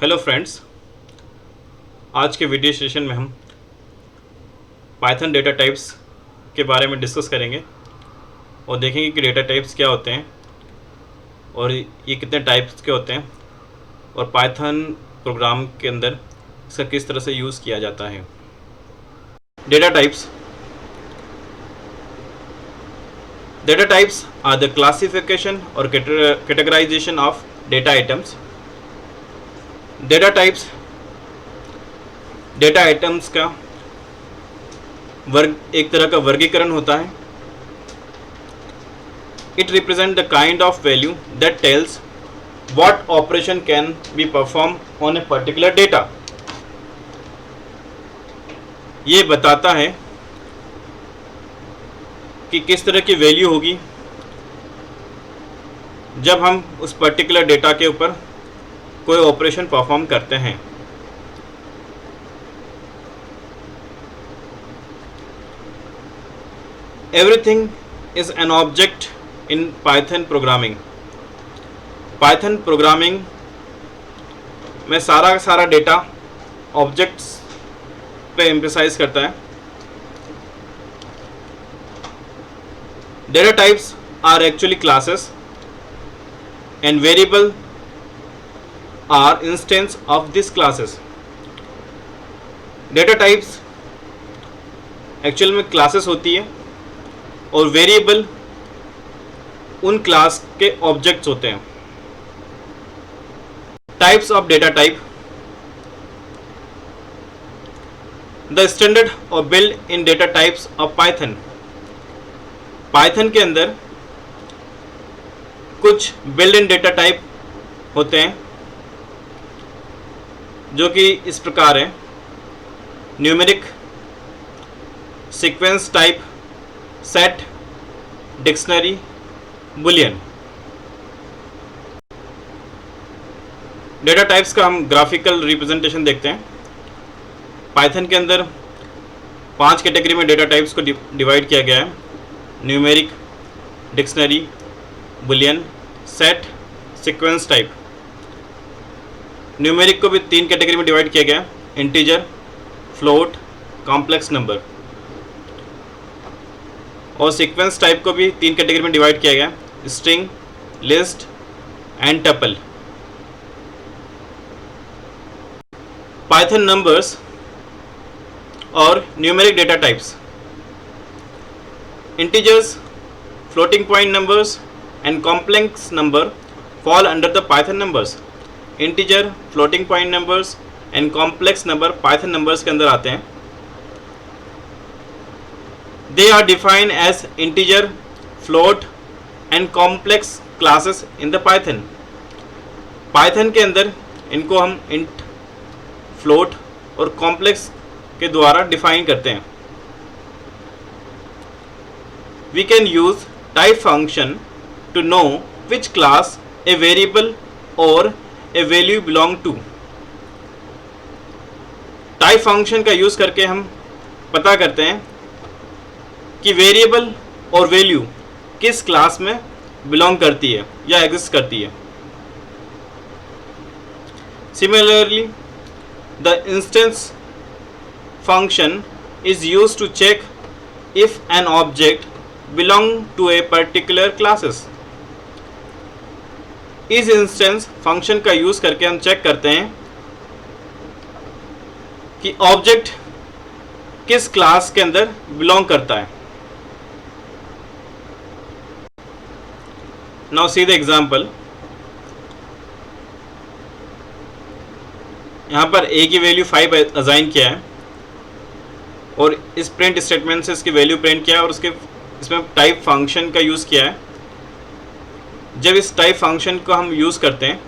Hello friends, आज के video session में हम पाइथन डेटा टाइप्स के बारे में डिस्कस करेंगे और देखेंगे कि डेटा टाइप्स क्या होते हैं और ये कितने टाइप्स के होते हैं और पाइथन प्रोग्राम के अंदर इसका किस तरह से यूज़ किया जाता है। Data types are the classification और categorization of data items. Data items का एक तरह का वर्गीकरण होता है। It represent the kind of value that tells what operation can be perform on a particular data. ये बताता है कि किस तरह की वैल्यू होगी जब हम उस पर्टिकुलर डेटा के ऊपर कोई ऑपरेशन परफॉर्म करते हैं। Everything is an object in Python programming. Python programming में सारा का सारा डेटा ऑब्जेक्ट्स पे एम्फसाइज करता है। Data types are actually classes and variable are instance of this classes. Data types actual में क्लासेस होती है और वेरिएबल उन क्लास के ऑब्जेक्ट्स होते हैं। Types of data type. The standard और build in data types of Python. Python के अंदर कुछ बिल्ड इन डेटा टाइप होते हैं जो कि इस प्रकार है: numeric, sequence type, set, dictionary, Boolean. Data types का हम ग्राफिकल रिप्रेजेंटेशन देखते हैं। पाइथन के अंदर 5 कैटेगरी में डेटा टाइप्स को डिवाइड किया गया है: numeric, dictionary, boolean, set, sequence type. Numeric को भी 3 कैटेगरी में डिवाइड किया गया है: इंटीजर, फ्लोट, कॉम्प्लेक्स नंबर। और सीक्वेंस टाइप को भी 3 कैटेगरी में डिवाइड किया गया: string, list and tuple. Python numbers और numeric data types. Integers, floating point numbers and complex number fall under the Python numbers. Integer, floating point numbers and complex number Python numbers के अंदर आते हैं। They are defined as integer, float and complex classes in the Python. Python के अंदर इनको हम int, float और complex के द्वारा डिफाइन करते हैं। We can use type function to know which class a variable or a value belong to. Type function का यूज करके हम पता करते हैं कि वेरिएबल और वैल्यू किस क्लास में बिलोंग करती है या एग्जिस्ट करती है। Similarly, the instance function is used to check if an object belong to a particular classes. इस इंस्टेंस फंक्शन का यूज करके हम चेक करते हैं कि ऑब्जेक्ट किस क्लास के अंदर बिलोंग करता है। Now see the example. यहाँ पर a की वैल्यू 5 असाइन किया है और इस प्रिंट स्टेटमेंट से इसकी वैल्यू प्रिंट किया है और उसके इसमें टाइप फंक्शन का यूज़ किया है। जब इस टाइप फंक्शन को हम यूज़ करते हैं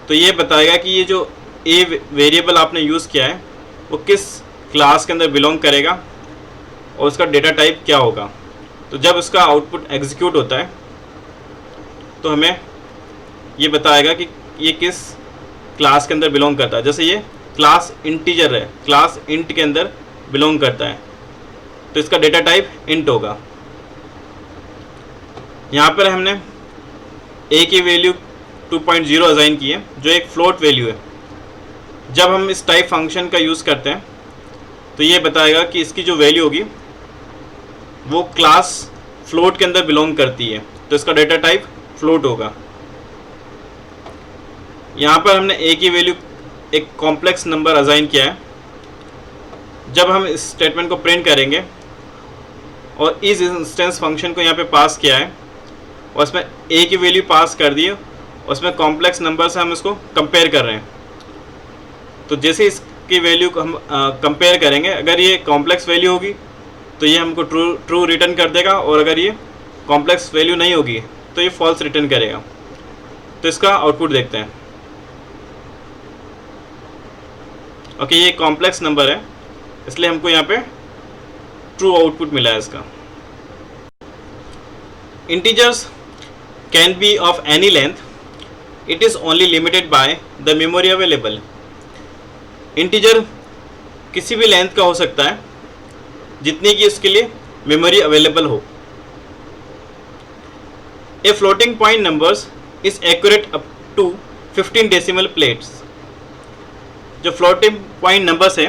तो ये बताएगा कि ये जो a वेरिएबल आपने यूज़ किया है वो किस क्लास के अंदर बिलोंग करेगा और उसका डेटा टाइप क्या होगा। तो जब उसका आउटपुट एग्जीक्यूट होता है तो हमें ये बताएगा कि ये किस क्लास के अंदर बिलोंग करता है। जैसे ये क्लास इंटीजर है, क्लास इंट के अंदर बिलोंग करता है तो इसका डेटा टाइप इंट होगा। यहाँ पर हमने a की वैल्यू 2.0 असाइन की है जो एक फ्लोट वैल्यू है। जब हम इस टाइप फंक्शन का यूज़ करते हैं तो ये बताएगा कि इसकी जो वैल्यू होगी वो क्लास फ्लोट के अंदर बिलोंग करती है, तो इसका डेटा टाइप फ्लोट होगा। यहाँ पर हमने ए की वैल्यू एक कॉम्प्लेक्स नंबर असाइन किया है। जब हम इस स्टेटमेंट को प्रिंट करेंगे और इस इंस्टेंस फंक्शन को यहाँ पे पास किया है और उसमें ए की वैल्यू पास कर दी है, उसमें कॉम्प्लेक्स नंबर से हम इसको कंपेयर कर रहे हैं, तो जैसे इसकी वैल्यू को हम कंपेयर करेंगे, अगर ये कॉम्प्लेक्स वैल्यू होगी तो ये हमको ट्रू रिटर्न कर देगा, और अगर ये कॉम्प्लेक्स वैल्यू नहीं होगी तो ये फॉल्स रिटर्न करेगा। तो इसका आउटपुट देखते हैं। ओके, ये कॉम्प्लेक्स नंबर है इसलिए हमको यहाँ पे ट्रू आउटपुट मिला है इसका। Integers can be of any length, it is only limited by the memory available. Integer किसी भी लेंथ का हो सकता है जितनी कि उसके लिए मेमोरी अवेलेबल हो। A floating point numbers is accurate up to 15 decimal place. जो फ्लोटिंग पॉइंट नंबर्स है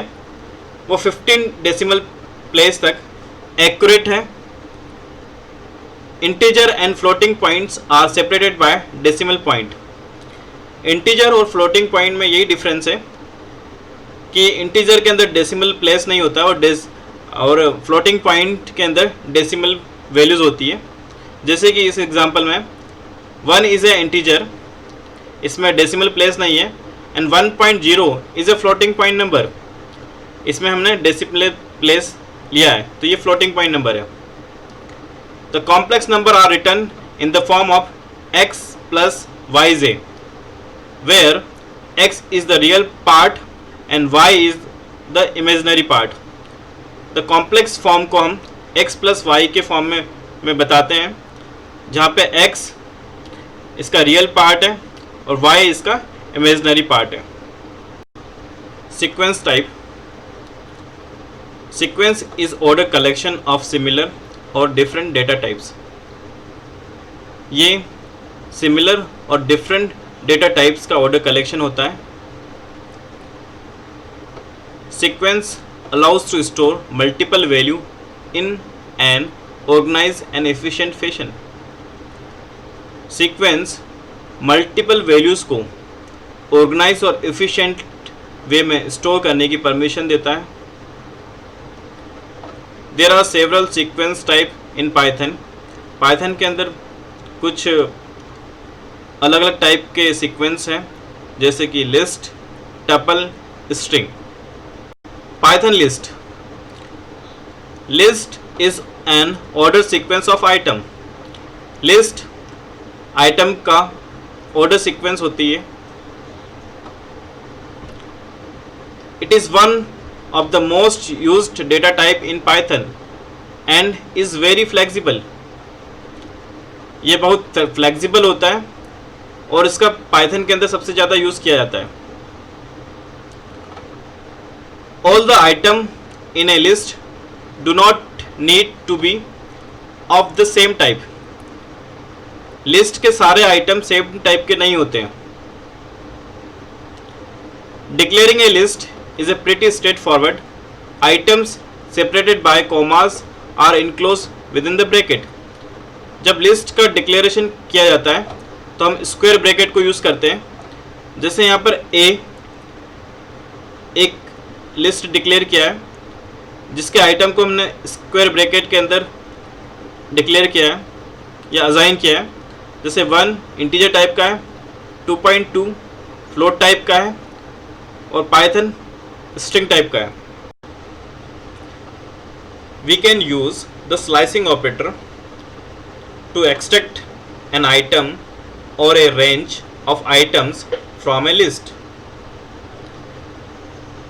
वो 15 डेसिमल प्लेस तक एक्यूरेट है। Integer and floating points are separated by decimal point. Integer और फ्लोटिंग पॉइंट में यही डिफरेंस है कि इंटीजर के अंदर डेसिमल प्लेस नहीं होता और फ्लोटिंग पॉइंट के अंदर डेसिमल वैल्यूज़ होती है। जैसे कि इस एग्जांपल में 1 इज़ ए इंटीजर, इसमें डेसिमल प्लेस नहीं है, and 1.0 is a floating point number, इसमें हमने डेसिमल प्लेस लिया है, तो ये फ्लोटिंग पॉइंट नंबर है। The complex number are written in the form of x plus y j, where x is the real part and y is the imaginary part. The complex form को हम x plus y के form में बताते हैं, जहाँ पे x इसका real part है और y इसका इमेजिनरी पार्ट है। Sequence type. Sequence is order collection of similar और डिफरेंट डेटा टाइप्स। ये सिमिलर और डिफरेंट डेटा टाइप्स का ऑर्डर कलेक्शन होता है। Sequence allows to store multiple value in an organized and efficient fashion. Sequence multiple values को organized और efficient वे में store करने की permission देता है। There are several sequence type in Python. Python के अंदर कुछ अलग अलग टाइप के सीक्वेंस हैं, जैसे कि list, tuple, string. Python list. List is an order sequence of item. List item का order sequence होती है। It is one of the most used data type in Python and is very flexible. ये बहुत flexible होता है और इसका Python के अंदर सबसे ज़्यादा यूज़ किया जाता है। All the item in a list do not need to be of the same type. List के सारे आइटम सेम टाइप के नहीं होते हैं। Declaring a list is a pretty straightforward. Items separated by commas are enclosed within the bracket. जब list का declaration किया जाता है तो हम स्क्वायर ब्रैकेट को यूज़ करते हैं। जैसे यहाँ पर A एक लिस्ट डिक्लेयर किया है जिसके आइटम को हमने स्क्वायर ब्रैकेट के अंदर डिक्लेयर किया है या असाइन किया है। जैसे 1 इंटीजर टाइप का है, 2.2 फ्लोट टाइप का है और पाइथन स्ट्रिंग टाइप का है। We can use the slicing operator to extract an item और a range of items from a list.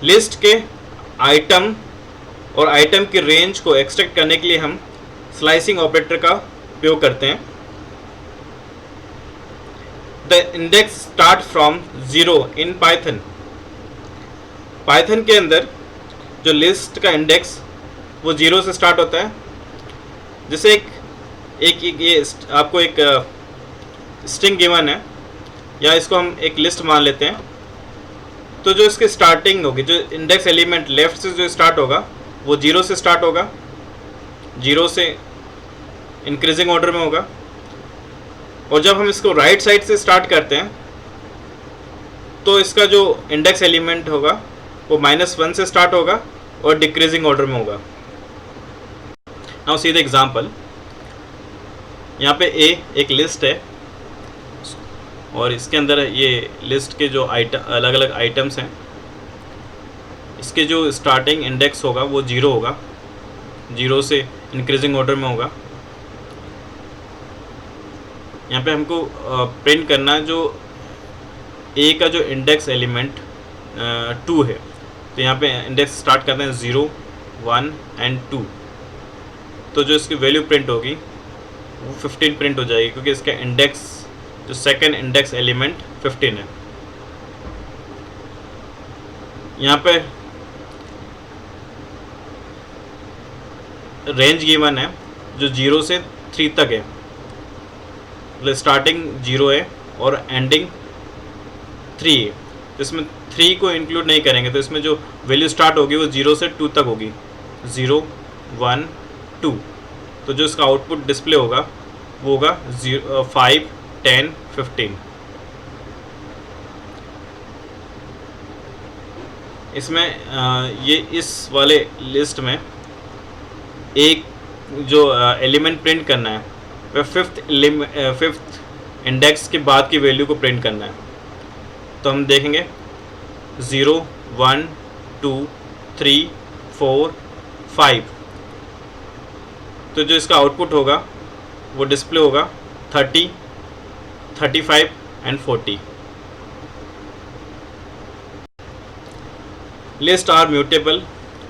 List के आइटम और आइटम की रेंज को एक्सट्रैक्ट करने के लिए हम स्लाइसिंग ऑपरेटर का उपयोग करते हैं। The index start from 0 in Python. Python के अंदर जो लिस्ट का इंडेक्स वो 0 से स्टार्ट होता है। जैसे ये आपको एक स्ट्रिंग गिवन है, या इसको हम एक लिस्ट मान लेते हैं। तो जो इसकी स्टार्टिंग होगी, जो इंडेक्स एलिमेंट लेफ्ट से जो स्टार्ट होगा वो 0 से स्टार्ट होगा, 0 से इंक्रीजिंग ऑर्डर में होगा। और जब हम इसको राइट साइड से स्टार्ट करते हैं तो इसका जो इंडेक्स एलिमेंट होगा वो -1 से स्टार्ट होगा और डिक्रीजिंग ऑर्डर में होगा। Now see the example. यहाँ पे ए एक लिस्ट है और इसके अंदर ये लिस्ट के जो अलग अलग आइटम्स हैं, इसके जो स्टार्टिंग इंडेक्स होगा वो 0 होगा, 0 से इंक्रीजिंग ऑर्डर में होगा। यहाँ पे हमको प्रिंट करना है जो ए का जो इंडेक्स एलिमेंट 2 है। तो यहाँ पे इंडेक्स स्टार्ट करते हैं 0, 1 एंड 2। तो जो इसकी वैल्यू प्रिंट होगी वो 15 प्रिंट हो जाएगी, क्योंकि इसका इंडेक्स जो सेकंड इंडेक्स एलिमेंट 15 है। यहाँ पे रेंज गिवन है जो 0 से 3 तक है, मतलब स्टार्टिंग 0 है और एंडिंग 3 है। तो इसमें 3 को इंक्लूड नहीं करेंगे, तो इसमें जो वैल्यू स्टार्ट होगी वो 0 से 2 तक होगी, 0, 1, 2। तो जो इसका आउटपुट डिस्प्ले होगा वो होगा 5, 10, 15। इसमें ये इस वाले लिस्ट में एक जो एलिमेंट प्रिंट करना है वह फिफ्थ इंडेक्स के बाद की वैल्यू को प्रिंट करना है। तो हम देखेंगे 0, 1, 2, 3, 4, 5। तो जो इसका आउटपुट होगा वो डिस्प्ले होगा 30, 35 and 40। Lists are mutable,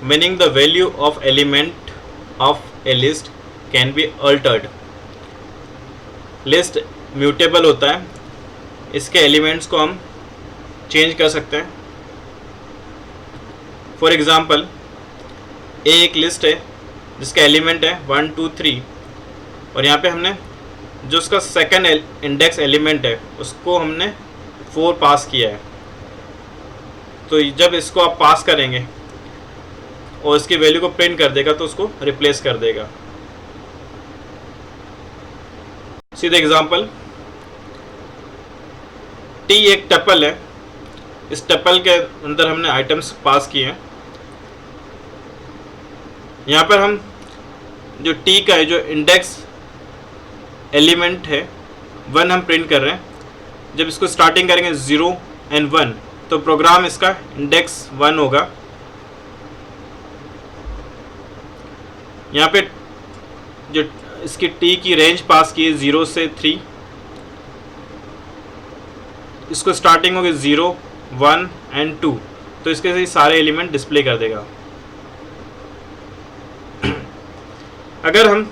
meaning the value of element of a list can be altered. List mutable होता है, इसके एलिमेंट्स को हम चेंज कर सकते हैं। फॉर एग्जांपल ए एक लिस्ट है जिसका एलिमेंट है 1, 2, 3 और यहाँ पे हमने जो उसका सेकंड इंडेक्स एलिमेंट है उसको हमने 4 पास किया है। तो जब इसको आप पास करेंगे और इसकी वैल्यू को प्रिंट कर देगा तो उसको रिप्लेस कर देगा। See the example. टी एक टपल है, इस टपल के अंदर हमने आइटम्स पास किए हैं। यहाँ पर हम जो टी का है जो इंडेक्स एलिमेंट है 1 हम प्रिंट कर रहे हैं। जब इसको स्टार्टिंग करेंगे 0 एंड 1 तो प्रोग्राम इसका इंडेक्स 1 होगा। यहाँ पे जो इसकी टी की रेंज पास की है 0 से 3, इसको स्टार्टिंग होगी 0, 1 एंड 2। तो इसके सारे एलिमेंट डिस्प्ले कर देगा। अगर हम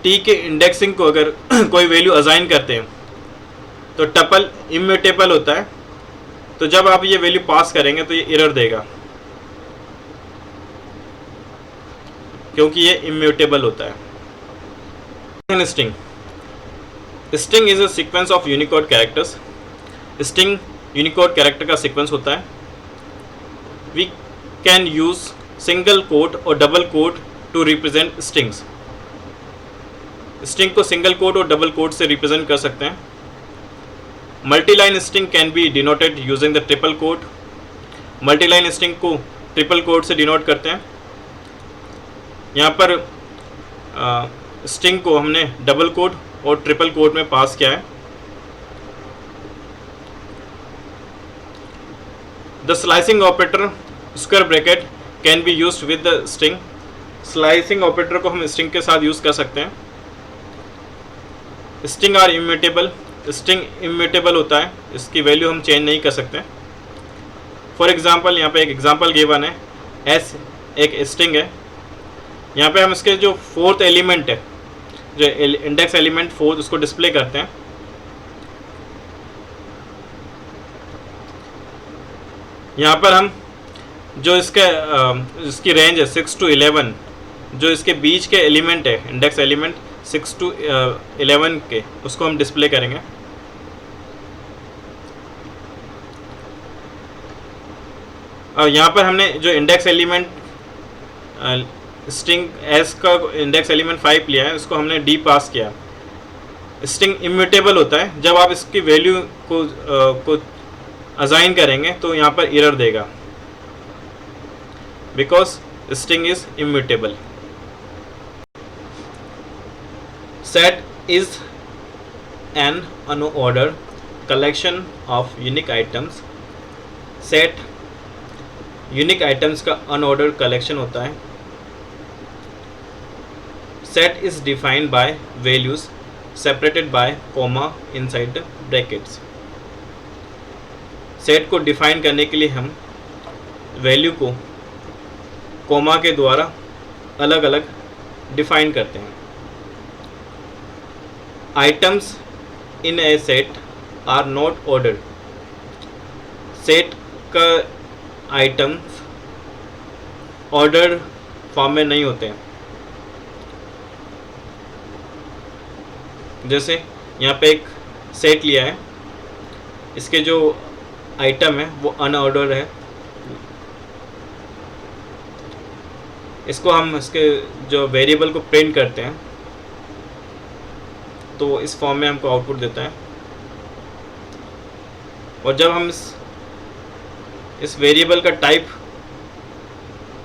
टी के इंडेक्सिंग को अगर कोई वैल्यू असाइन करते हैं तो टपल इम्यूटेबल होता है। तो जब आप ये वैल्यू पास करेंगे तो ये एरर देगा, क्योंकि ये इम्यूटेबल होता है। String. String is a sequence of Unicode characters. String Unicode character का सीक्वेंस होता है। We can use single quote और double quote to represent strings. String को सिंगल कोट और डबल कोट से रिप्रेजेंट कर सकते हैं। Multiline string can be denoted using the triple quote. Multiline string को ट्रिपल कोट से डिनोट करते हैं। यहाँ पर स्ट्रिंग को हमने डबल कोट और ट्रिपल कोट में पास किया है। The slicing operator square bracket can be used with the string. Slicing operator को हम स्ट्रिंग के साथ यूज कर सकते हैं। String are immutable. String immutable होता है, इसकी वैल्यू हम चेंज नहीं कर सकते। फॉर एग्जांपल यहाँ पे एक एग्जांपल गिवन है, एस एक स्ट्रिंग है। यहाँ पे हम इसके जो 4th एलिमेंट है, जो इंडेक्स एलिमेंट 4 उसको डिस्प्ले करते हैं। यहाँ पर हम जो इसकी रेंज है 6 to 11, जो इसके बीच के एलिमेंट है इंडेक्स एलिमेंट 6 to 11 के, उसको हम डिस्प्ले करेंगे। और यहाँ पर हमने जो इंडेक्स एलिमेंट स्ट्रिंग एस का इंडेक्स एलिमेंट 5 लिया है, उसको हमने डी पास किया। स्ट्रिंग इम्यूटेबल होता है, जब आप इसकी वैल्यू को असाइन करेंगे तो यहाँ पर एरर देगा, because string is immutable. Set is an unordered collection of unique items. Set unique items का अनऑर्डर्ड कलेक्शन होता है। Set is defined by values separated by comma inside brackets. Set को डिफाइन करने के लिए हम वैल्यू को कॉमा के द्वारा अलग अलग डिफाइन करते हैं। Items in a set are not ordered. Set का आइटम्स ऑर्डर्ड फॉर्म में नहीं होते हैं। जैसे यहाँ पे एक सेट लिया है, इसके जो आइटम है वो अनऑर्डर्ड है। इसको हम इसके जो वेरिएबल को प्रिंट करते हैं तो इस फॉर्म में हमको आउटपुट देता है। और जब हम इस वेरिएबल का टाइप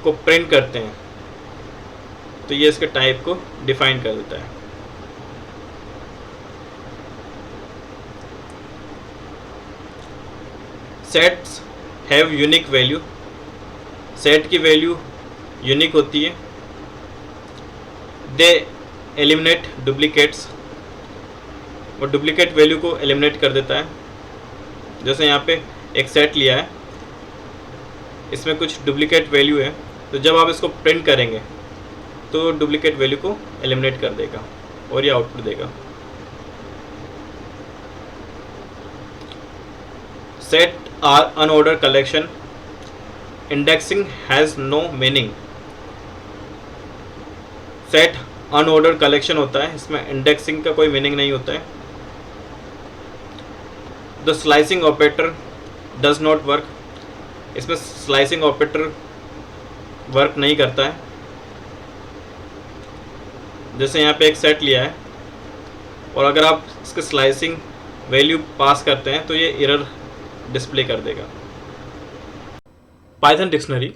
को प्रिंट करते हैं तो ये इसके टाइप को डिफाइन कर देता है। Sets have unique value. Set की वैल्यू यूनिक होती है। दे एलिमिनेट डुप्लीकेट्स। और डुप्लीकेट वैल्यू को एलिमिनेट कर देता है। जैसे यहाँ पे एक सेट लिया है, इसमें कुछ डुप्लीकेट वैल्यू है, तो जब आप इसको प्रिंट करेंगे तो डुप्लीकेट वैल्यू को एलिमिनेट कर देगा और ये आउटपुट देगा। Set are unordered collection. Indexing has no meaning. Set unordered collection होता है, इसमें इंडेक्सिंग का कोई मीनिंग नहीं होता है। The slicing operator does not work. इसमें स्लाइसिंग ऑपरेटर वर्क नहीं करता है। जैसे यहाँ पे एक सेट लिया है और अगर आप इसके स्लाइसिंग वैल्यू पास करते हैं तो ये एरर डिस्प्ले कर देगा। Python dictionary.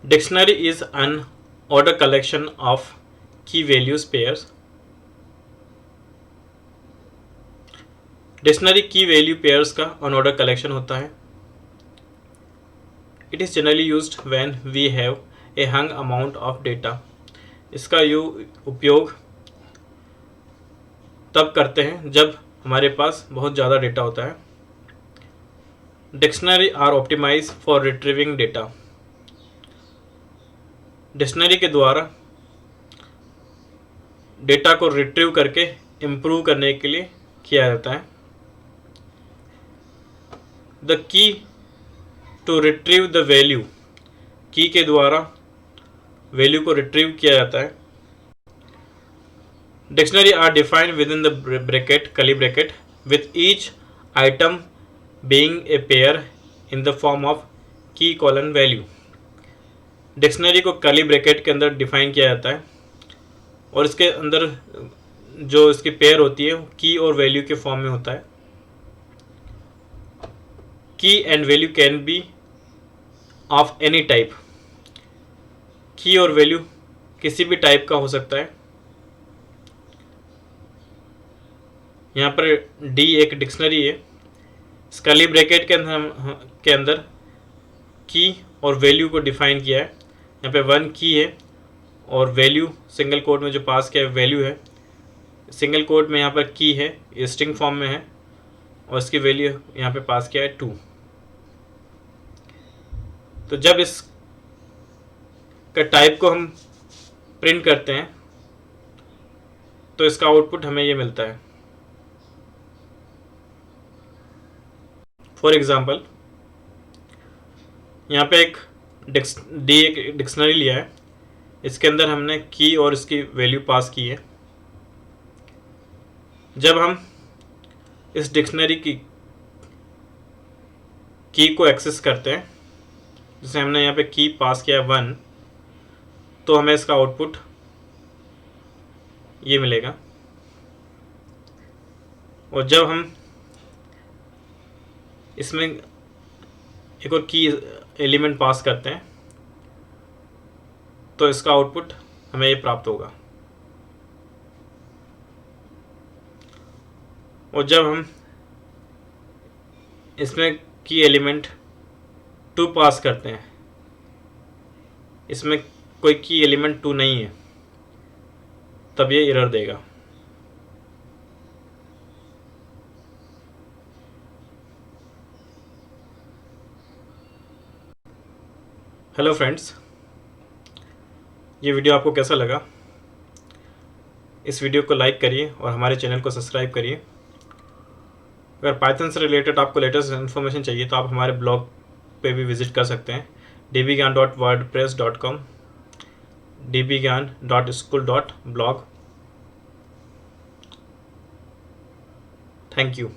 Dictionary is an order collection of key values pairs. Dictionary key value pairs का अनऑर्डर कलेक्शन होता है। It is generally used when we have a हंग अमाउंट ऑफ डेटा। इसका उपयोग तब करते हैं जब हमारे पास बहुत ज़्यादा डेटा होता है। Dictionary are optimise for retrieving data. Dictionary के द्वारा डेटा को रिट्रीव करके इम्प्रूव करने के लिए किया जाता है। The key to retrieve the value. की के द्वारा वैल्यू को रिट्रीव किया जाता है। Dictionary are defined within the bracket curly bracket with each item being a pair in the form of key colon value. Dictionary को curly bracket के अंदर डिफाइन किया जाता है और इसके अंदर जो इसकी पेयर होती है वो की और वैल्यू के फॉर्म में होता है। की and value can be of any type. की और वैल्यू किसी भी टाइप का हो सकता है। यहाँ पर डी एक डिक्शनरी है। इस कर्ली ब्रैकेट के अंदर की और वैल्यू को डिफाइन किया है। यहाँ पे 1 की है और वैल्यू सिंगल कोट में जो पास किया है वैल्यू है। सिंगल कोट में यहाँ पर की है, ये स्ट्रिंग फॉर्म में है और इसकी वैल्यू यहाँ पे पास किया है 2। तो जब इस का टाइप को हम प्रिंट करते हैं तो इसका आउटपुट हमें ये मिलता है। फॉर एग्जांपल यहाँ पे एक डिक्शनरी लिया है, इसके अंदर हमने की और इसकी वैल्यू पास की है। जब हम इस डिक्शनरी की को एक्सेस करते हैं, जैसे हमने यहाँ पे की पास किया 1, तो हमें इसका आउटपुट ये मिलेगा। और जब हम इसमें एक और की एलिमेंट पास करते हैं तो इसका आउटपुट हमें ये प्राप्त होगा। और जब हम इसमें की एलिमेंट 2 पास करते हैं, इसमें कोई की एलिमेंट 2 नहीं है, तब ये एरर देगा। हेलो फ्रेंड्स, ये वीडियो आपको कैसा लगा? इस वीडियो को लाइक करिए और हमारे चैनल को सब्सक्राइब करिए। अगर पाइथन से रिलेटेड आपको लेटेस्ट इन्फॉर्मेशन चाहिए तो आप हमारे ब्लॉग पे भी विजिट कर सकते हैं, dbgyan.wordpress.com, dbgyan.school.blog। Thank you.